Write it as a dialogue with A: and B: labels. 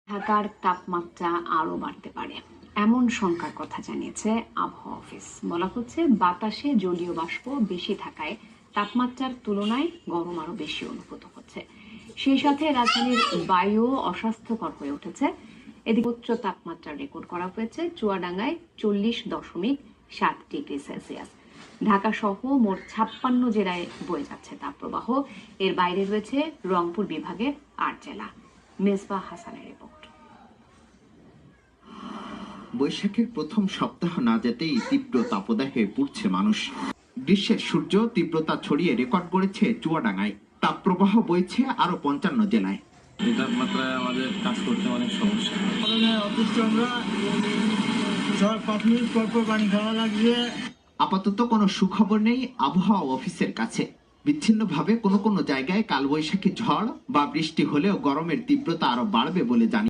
A: ঢাকার তাপমাত্রা আরও বাড়তে পারে এমন শঙ্কার কথা জানিয়েছে আবহাওয়া অফিস। বলা হচ্ছে বাতাসে জলীয় বাষ্প বেশি থাকায় তাপমাত্রার তুলনায় গরম আরো বেশি অনুভূত হচ্ছে। সেই সাথে রাজধানীর বায়ু অস্বাস্থ্যকর হয়ে উঠেছে। এদিকে উচ্চ তাপমাত্রা রেকর্ড করা হয়েছে চুয়াডাঙ্গায় 40.7 ডিগ্রি সেলসিয়াস। ঢাকা সহ মোট 56 জেলায় বয়ে যাচ্ছে তাপপ্রবাহ। এর বাইরে রয়েছে রংপুর বিভাগের 8 জেলা। মেজবা হাসানের রিপোর্ট।
B: বৈশাখের প্রথম সপ্তাহ না যেতেই তীব্র তাপদাহে পুড়ছে মানুষ। গ্রীষ্মের সূর্য তীব্রতা ছড়িয়ে রেকর্ড করেছে চুয়াডাঙ্গায়। তাপপ্রবাহ বইছে আরো 55 জেলায়।
C: এই তাপমাত্রায় আমাদের কাজ করতে অনেক সমস্যা।
B: আপাতত কোনো সুখবর নেই আবহাওয়া অফিসের কাছে। বিচ্ছিন্নভাবে কোনো কোনো জায়গায় কালবৈশাখী ঝড় বা বৃষ্টি হলেও গরমের তীব্রতা আরো বাড়বে বলে জানিয়েছে